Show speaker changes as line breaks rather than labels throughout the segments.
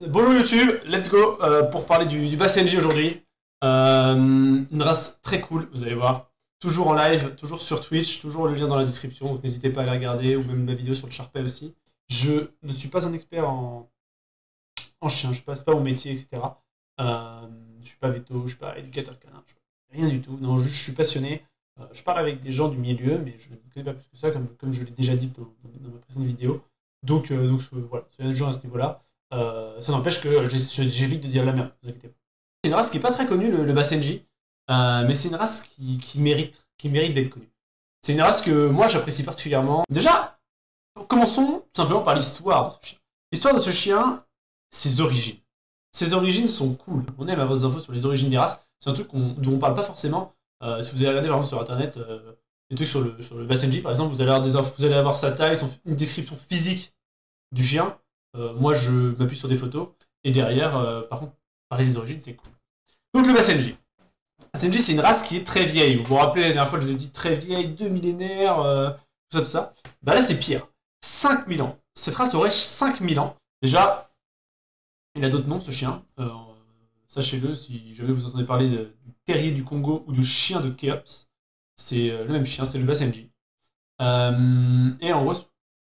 Bonjour YouTube, let's go pour parler du Basenji aujourd'hui. Une race très cool, vous allez voir. Toujours en live, toujours sur Twitch, toujours le lien dans la description, donc n'hésitez pas à la regarder, ou même la vidéo sur le Sharpei aussi. Je ne suis pas un expert en chien, je passe pas au métier, etc. Je suis pas veto, je suis pas éducateur canin, je suis rien du tout. Non, je suis passionné. Je parle avec des gens du milieu, mais je ne connais pas plus que ça, comme je l'ai déjà dit dans ma précédente vidéo. Donc voilà, c'est un jeu à ce niveau-là. Ça n'empêche que j'évite de dire la merde, ne vous inquiétez pas. C'est une race qui n'est pas très connue, le Basenji, mais c'est une race qui mérite d'être connue. C'est une race que moi j'apprécie particulièrement. Déjà, commençons tout simplement par l'histoire de ce chien. L'histoire de ce chien, ses origines. Ses origines sont cool. On aime avoir des infos sur les origines des races. C'est un truc dont on parle pas forcément. Si vous allez regarder par exemple sur internet, des trucs sur le Basenji par exemple, vous allez avoir des infos, vous allez avoir sa taille, une description physique du chien. Moi je m'appuie sur des photos. Et derrière, par contre, parler des origines, c'est cool. Donc le Basenji. Basenji, c'est une race qui est très vieille. Vous vous rappelez, la dernière fois, je vous ai dit très vieille, 2 millénaires, tout ça. Bah là, c'est pire. 5000 ans. Cette race aurait 5000 ans. Déjà, il a d'autres noms, ce chien. Sachez-le, si jamais vous entendez parler du terrier du Congo ou du chien de Khéops, c'est le même chien, c'est le Basenji. Et en gros,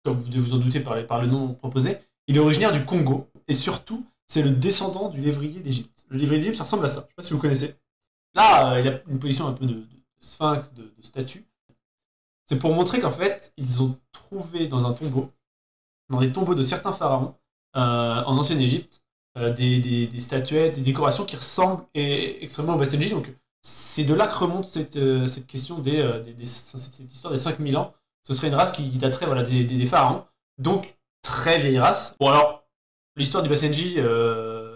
comme vous devez vous en douter par le nom proposé, il est originaire du Congo. Et surtout, c'est le descendant du lévrier d'Égypte. Le lévrier d'Égypte, ça ressemble à ça. Je ne sais pas si vous connaissez. Là, il a une position un peu de sphinx, de statue. C'est pour montrer qu'en fait, ils ont trouvé dans un tombeau, dans les tombeaux de certains pharaons, en ancienne Égypte, des statuettes, des décorations qui ressemblent extrêmement au Basenji. Donc, c'est de là que remonte cette question cette histoire des 5000 ans. Ce serait une race qui daterait voilà, des pharaons. Donc, très vieille race. Bon, alors, l'histoire du Basenji, elle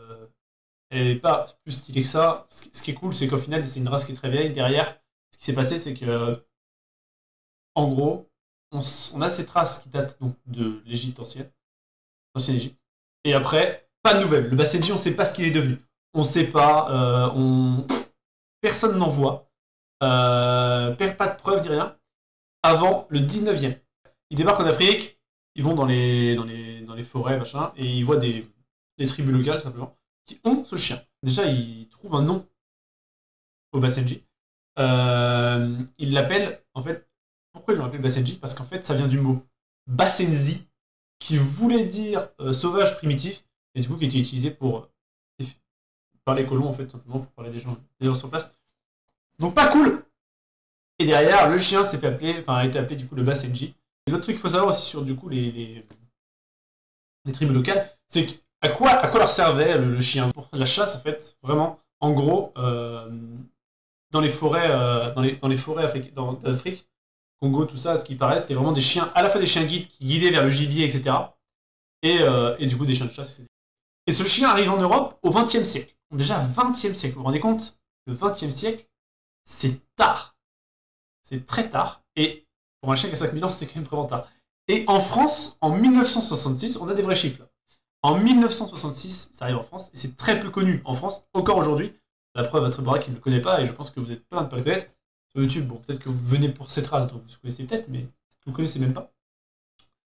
n'est pas plus stylée que ça. Ce qui est cool, c'est qu'au final, c'est une race qui est très vieille. Derrière, ce qui s'est passé, c'est que, en gros, on a cette race qui date donc de l'Égypte ancienne Égypte. Et après, pas de nouvelles. Le Basenji, on ne sait pas ce qu'il est devenu. On ne sait pas. Personne n'en voit. Pas de preuves ni rien. Avant le 19e. Ils débarquent en Afrique. Ils vont dans les forêts, machin, et ils voient des tribus locales, simplement, qui ont ce chien. Déjà, ils trouvent un nom au Basenji. Ils l'appellent, en fait, pourquoi ils l'ont appelé Basenji? Parce qu'en fait, ça vient du mot Basenzi, qui voulait dire sauvage primitif, et du coup, qui était utilisé par les colons, en fait, simplement, pour parler des gens sur place. Donc, pas cool! Et derrière, le chien a été appelé, du coup, le Basenji. Et l'autre truc qu'il faut savoir aussi sur, du coup, les tribus locales, c'est à quoi leur servait le chien? Pour la chasse, en fait, vraiment. En gros, dans les forêts, d'Afrique, Congo, tout ça, ce qui paraît, c'était vraiment des chiens, à la fois des chiens guides qui guidaient vers le gibier, etc. Et du coup, des chiens de chasse, etc. Et ce chien arrive en Europe au XXe siècle. Déjà, XXe siècle, vous vous rendez compte? Le XXe siècle, c'est tard. C'est très tard. Et pour un chien qui a 5000 ans, c'est quand même vraiment tard. Et en France, en 1966, on a des vrais chiffres là. En 1966, ça arrive en France, et c'est très peu connu en France, encore aujourd'hui. La preuve à Tréborac qui ne le connaît pas, et je pense que vous êtes plein de ne pas le connaître. Sur YouTube, bon, peut-être que vous venez pour cette race, donc vous connaissez peut-être, mais vous ne connaissez même pas.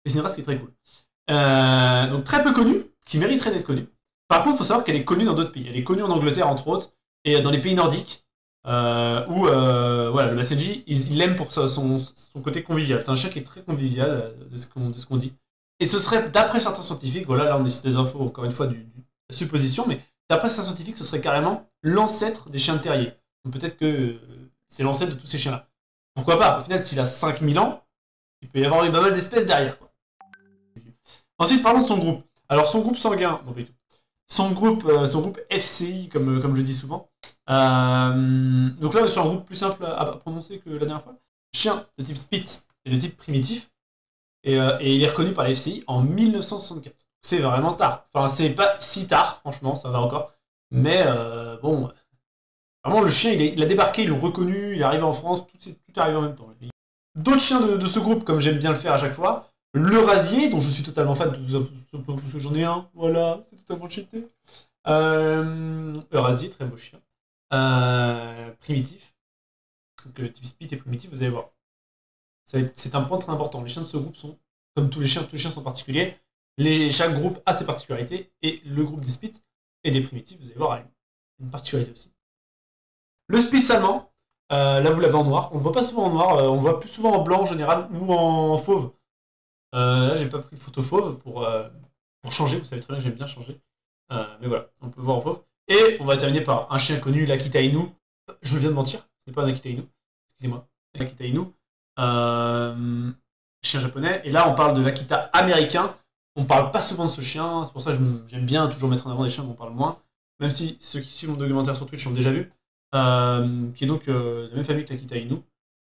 Et c'est une race qui est très cool. Donc très peu connue, qui mériterait d'être connue. Par contre, il faut savoir qu'elle est connue dans d'autres pays. Elle est connue en Angleterre, entre autres, et dans les pays nordiques, où voilà, le Basenji, il l'aime pour son côté convivial. C'est un chien qui est très convivial, de ce qu'on dit. Et ce serait, d'après certains scientifiques, voilà, là on est sur des infos, encore une fois, de la supposition, mais d'après certains scientifiques, ce serait carrément l'ancêtre des chiens de terrier. Donc peut-être que c'est l'ancêtre de tous ces chiens-là. Pourquoi pas? Au final, s'il a 5000 ans, il peut y avoir pas mal d'espèces derrière, quoi. Ensuite, parlons de son groupe. Alors, son groupe sanguin, non, pas du tout. Son groupe FCI, comme je dis souvent. Donc là, on est sur un groupe plus simple à prononcer que la dernière fois. Chien de type Spitz et de type primitif. Et il est reconnu par la FCI en 1964. C'est vraiment tard. Enfin, c'est pas si tard, franchement, ça va encore. Mais bon, vraiment, le chien, il a débarqué, ils l'ont reconnu, il est arrivé en France, tout est arrivé en même temps. D'autres chiens de ce groupe, comme j'aime bien le faire à chaque fois, le rasier, dont je suis totalement fan, parce que j'en ai un, voilà, c'est totalement cheaté. Rasier, très beau chien. Primitif. Donc, type speed et primitif, vous allez voir. C'est un point très important. Les chiens de ce groupe sont, comme tous les chiens sont particuliers, Chaque groupe a ses particularités, et le groupe des Spitz et des primitifs, vous allez voir, a une particularité aussi. Le Spitz allemand, là vous l'avez en noir, on ne le voit pas souvent en noir, on le voit plus souvent en blanc en général, ou en fauve. Là j'ai pas pris de photo fauve pour changer, vous savez très bien que j'aime bien changer. Mais voilà, on peut le voir en fauve. Et on va terminer par un chien connu, l'Akita Inu. Je viens de mentir, ce n'est pas un Akita Inu, excusez-moi. L'Akita Inu, chien japonais. Et là on parle de l'Akita américain. On parle pas souvent de ce chien, c'est pour ça que j'aime bien toujours mettre en avant des chiens dont on parle moins. Même si ceux qui suivent mon documentaire sur Twitch l'ont déjà vu. Qui est donc de la même famille que l'Akita Inu.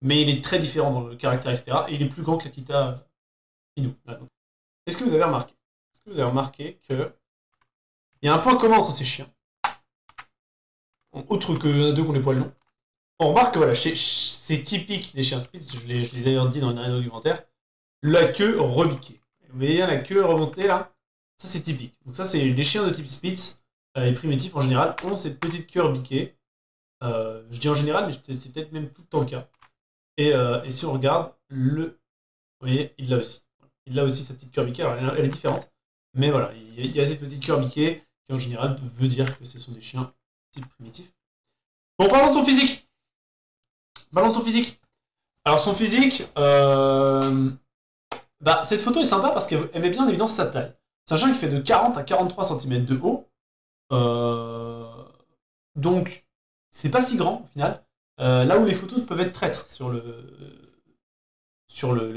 Mais il est très différent dans le caractère, etc. Et il est plus grand que l'Akita Inu. Est-ce que vous avez remarqué que il y a un point commun entre ces chiens, autre que deux qui ont les poils longs. On remarque que voilà, c'est typique des chiens Spitz, je l'ai d'ailleurs dit dans le dernier documentaire, la queue rebiquée. Vous voyez la queue remontée là, ça c'est typique. Donc ça c'est les chiens de type Spitz, les primitifs en général, ont cette petite queue rebiquée. Je dis en général, mais c'est peut-être même tout le temps le cas. Et si on regarde, vous voyez, il l'a aussi. Il a aussi sa petite queue biquée, alors elle est différente. Mais voilà, il y a cette petite queue biquée qui en général veut dire que ce sont des chiens type primitifs. Bon, parlons de son physique. Alors son physique, cette photo est sympa parce qu'elle met bien en évidence sa taille. C'est un chien qui fait de 40 à 43 cm de haut. Donc, c'est pas si grand au final. Là où les photos peuvent être traîtres sur le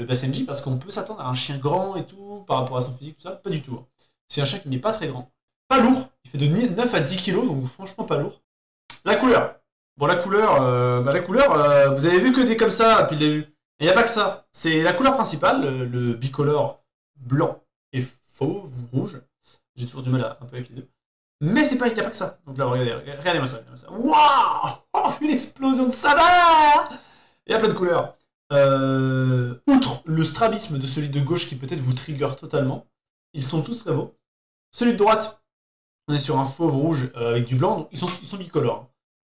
PSNJ, parce qu'on peut s'attendre à un chien grand et tout, par rapport à son physique, tout ça, pas du tout. Hein. C'est un chien qui n'est pas très grand. Pas lourd, il fait de 9 à 10 kg, donc franchement pas lourd. La couleur. Bon, la couleur, vous avez vu que des comme ça depuis le début. Il n'y a pas que ça. C'est la couleur principale, le bicolore blanc et fauve ou rouge. J'ai toujours du mal un peu avec les deux. Mais il n'y a pas que ça. Donc là, regardez-moi ça. Waouh, oh, une explosion de saveur. Il y a plein de couleurs. Outre le strabisme de celui de gauche qui peut-être vous trigger totalement, ils sont tous très beaux. Celui de droite, on est sur un fauve rouge avec du blanc, donc ils sont bicolores.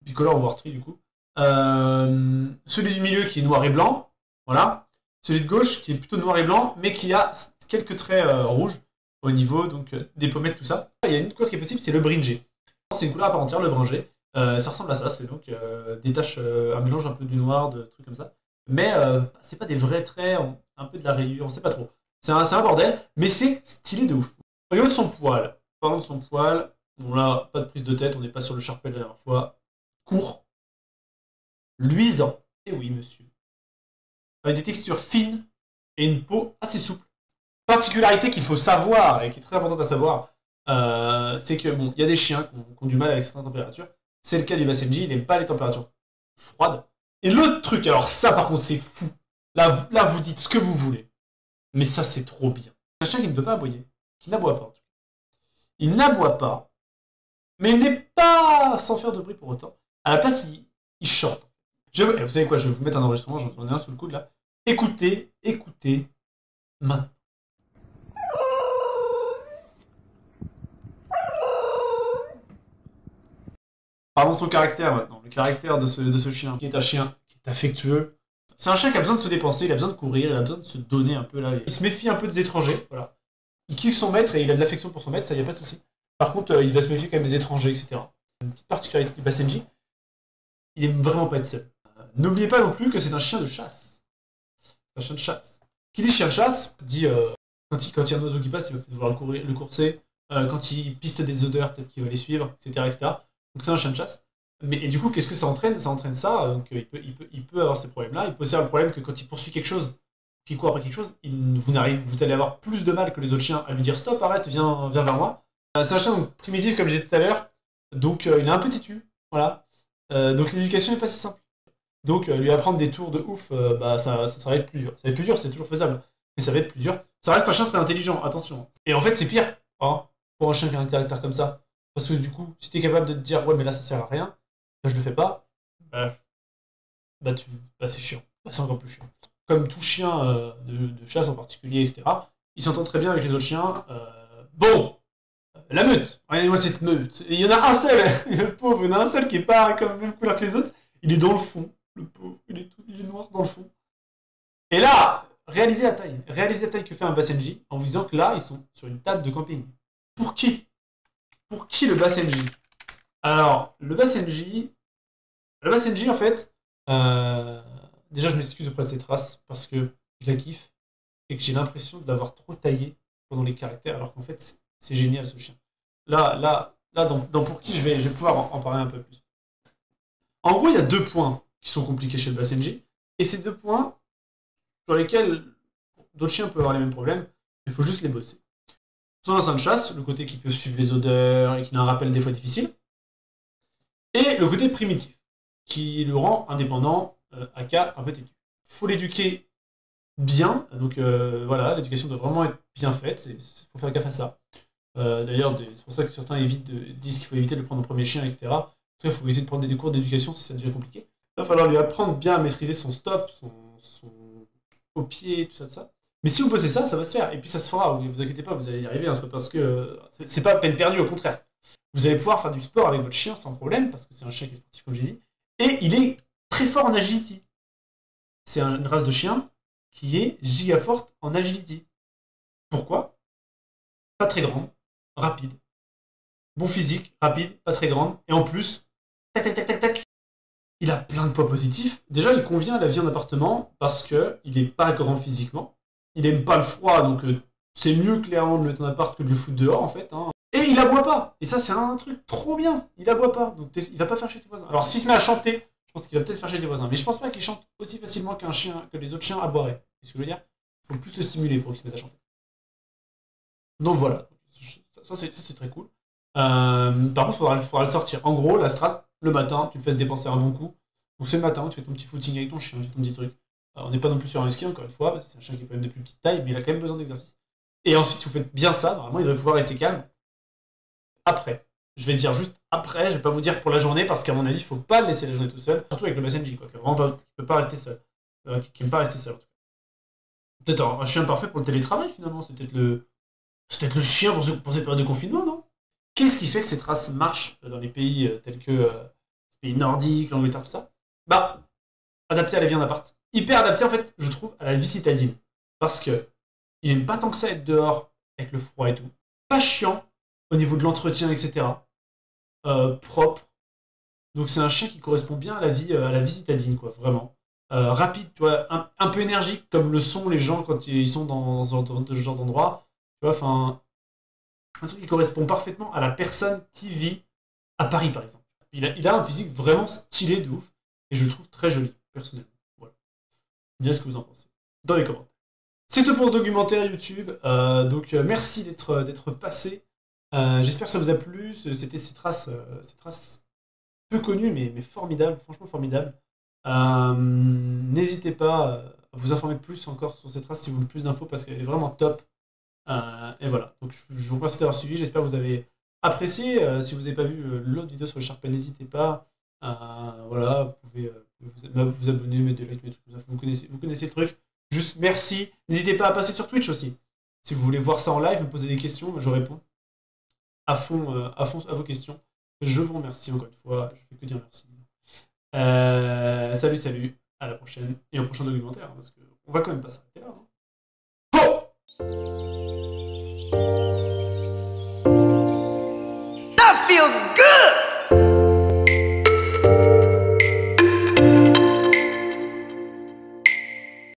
Bicolore voire tri du coup. Celui du milieu qui est noir et blanc, voilà. Celui de gauche qui est plutôt noir et blanc, mais qui a quelques traits rouges au niveau donc des pommettes, tout ça. Il y a une couleur qui est possible, c'est le bringé. C'est une couleur à part entière, le bringé. Ça ressemble à ça, c'est donc des taches, un mélange un peu du noir, de trucs comme ça. Mais c'est pas des vrais traits, un peu de la rayure, on sait pas trop. C'est un bordel, mais c'est stylé de ouf. Au niveau de son poil, parlons de son poil, bon là, pas de prise de tête, on n'est pas sur le Sharpei de la dernière fois. Court, luisant, et oui monsieur, avec des textures fines et une peau assez souple. Particularité qu'il faut savoir, et qui est très importante à savoir, c'est que bon, il y a des chiens qui ont du mal avec certaines températures. C'est le cas du Basenji, il n'aime pas les températures froides. Et l'autre truc, alors ça par contre c'est fou. Là vous dites ce que vous voulez. Mais ça c'est trop bien. C'est un chien qui ne peut pas aboyer. Qui n'aboie pas en tout cas. Il n'aboie pas. Mais il n'est pas sans faire de bruit pour autant. À la place, il chante. Vous savez quoi, je vais vous mettre un enregistrement, j'en ai un sous le coude là. Écoutez, maintenant. Parlons de son caractère maintenant. Le caractère de ce chien, qui est un chien qui est affectueux. C'est un chien qui a besoin de se dépenser, il a besoin de courir, il a besoin de se donner un peu là. Il se méfie un peu des étrangers, voilà. Il kiffe son maître et il a de l'affection pour son maître, ça y a pas de souci. Par contre, il va se méfier quand même des étrangers, etc. Une petite particularité du Basenji, il aime vraiment pas être seul. N'oubliez pas non plus que c'est un chien de chasse. Un chien de chasse. Qui dit chien de chasse, dit quand il y a un oiseau qui passe, il va peut-être vouloir le courser. Quand il piste des odeurs, peut-être qu'il va les suivre, etc. Donc c'est un chien de chasse. Et du coup, qu'est-ce que ça entraîne? Ça entraîne ça, donc il peut avoir ces problèmes-là. Il peut aussi avoir le problème que quand il poursuit quelque chose, qu'il court après quelque chose, vous allez avoir plus de mal que les autres chiens à lui dire stop, arrête, viens vers moi. C'est un chien donc, primitif, comme je disais tout à l'heure, donc il est un peu têtu, voilà. Donc l'éducation n'est pas si simple. Donc lui apprendre des tours de ouf, ça va être plus dur. Ça va être plus dur, c'est toujours faisable, mais ça va être plus dur. Ça reste un chien très intelligent, attention. Et en fait, c'est pire, hein, pour un chien qui a un caractère comme ça. Parce que du coup, si t'es capable de te dire ouais, mais là ça sert à rien, là je le fais pas, c'est chiant. C'est encore plus chiant. Comme tout chien de chasse en particulier, etc., il s'entend très bien avec les autres chiens. Bon, la meute, regardez-moi cette meute. Il y en a un seul, le pauvre, il y en a un seul qui est pas comme la même couleur que les autres. Il est dans le fond, le pauvre, il est noir dans le fond. Et là, réalisez la taille. Réalisez la taille que fait un BassNG en vous disant que là, ils sont sur une table de camping. Pour qui? Pour qui le BassNG? Alors, le BassNG, en fait, déjà, je m'excuse auprès de cette race parce que je la kiffe et que j'ai l'impression de l'avoir trop taillé pendant les caractères, alors qu'en fait, c'est génial ce chien. Là, dans pour qui je vais pouvoir en parler un peu plus. En gros, il y a 2 points qui sont compliqués chez le BassNG, et ces 2 points sur lesquels d'autres chiens peuvent avoir les mêmes problèmes, il faut juste les bosser. Son instinct de chasse, le côté qui peut suivre les odeurs et qui a un rappel des fois difficile, et le côté primitif, qui le rend indépendant, aka un peu têtu. Faut l'éduquer bien, donc voilà, l'éducation doit vraiment être bien faite, il faut faire gaffe à ça. D'ailleurs, c'est pour ça que certains disent qu'il faut éviter de le prendre au premier chien, etc. En tout cas, il faut essayer de prendre des cours d'éducation si ça devient compliqué. Il va falloir lui apprendre bien à maîtriser son stop, son au pied, tout ça. Mais si vous bossez ça, ça va se faire. Et puis ça se fera, vous inquiétez pas, vous allez y arriver, hein, c'est pas parce que... c'est pas peine perdue, au contraire. Vous allez pouvoir faire du sport avec votre chien sans problème, parce que c'est un chien qui est sportif, comme j'ai dit. Et il est très fort en agility. C'est une race de chien qui est giga forte en agility. Pourquoi? Pas très grande, rapide. Bon physique, rapide, pas très grande. Et en plus, tac, tac, tac, tac, tac. Il a plein de points positifs. Déjà, il convient à la vie en appartement parce qu'il n'est pas grand physiquement. Il aime pas le froid, donc c'est mieux clairement de le mettre en appart que de le foutre dehors en fait. Hein. Et il aboie pas. Et ça, c'est un truc trop bien. Il aboie pas. Donc il va pas faire chez tes voisins. Alors s'il se met à chanter, je pense qu'il va peut-être faire chez tes voisins. Mais je pense pas qu'il chante aussi facilement qu'un chien, que les autres chiens aboieraient. C'est ce que je veux dire. Il faut plus le stimuler pour qu'il se mette à chanter. Donc voilà. Ça c'est très cool. Par contre, il faudra le sortir. En gros, la strat, le matin, tu le fais se dépenser un bon coup. Donc c'est le matin, tu fais ton petit footing avec ton chien, tu fais ton petit truc. Alors, on n'est pas non plus sur un husky, encore une fois, parce que c'est un chien qui est quand même de plus petite taille, mais il a quand même besoin d'exercice. Et ensuite, si vous faites bien ça, normalement, il devrait pouvoir rester calme. Après. Je vais dire juste après, je vais pas vous dire pour la journée, parce qu'à mon avis, il faut pas le laisser la journée tout seul. Surtout avec le BassNG, quoi, qui peut pas rester seul. Qui aime pas rester seul, en tout cas. Peut-être un chien parfait pour le télétravail, finalement. C'est peut-être le chien pour cette période de confinement, non? Qu'est-ce qui fait que cette race marche dans les pays tels que les pays nordiques, l'Angleterre, tout ça? Bah, adapté à la vie en appart. Hyper adapté, en fait, je trouve, à la vie citadine. Parce que il aime pas tant que ça être dehors avec le froid et tout. Pas chiant au niveau de l'entretien, etc. Propre. Donc c'est un chien qui correspond bien à la vie citadine, quoi, vraiment. Rapide, tu vois, un peu énergique, comme le sont les gens quand ils sont dans ce genre d'endroit. Tu vois, enfin, un truc qui correspond parfaitement à la personne qui vit à Paris, par exemple. Il a un physique vraiment stylé de ouf, et je le trouve très joli, personnellement. Voilà. Bien ce que vous en pensez. Dans les commentaires. C'est tout pour ce documentaire YouTube. Donc merci d'être passé. J'espère que ça vous a plu. C'était ces traces peu connues, mais formidables, franchement formidables. N'hésitez pas à vous informer plus encore sur cette race si vous voulez plus d'infos parce qu'elle est vraiment top. Et voilà, donc je vous remercie d'avoir suivi, j'espère que vous avez apprécié. Si vous n'avez pas vu l'autre vidéo sur le Sharpen, n'hésitez pas. Voilà, vous pouvez vous abonner, mettre des likes, des trucs comme ça, vous connaissez le truc. Juste merci, n'hésitez pas à passer sur Twitch aussi. Si vous voulez voir ça en live, me poser des questions, je réponds à fond à vos questions. Je vous remercie encore une fois, je fais que dire merci. Salut, à la prochaine, et au prochain documentaire, hein, parce qu'on va quand même pas s'arrêter là. Hein.
I feel good!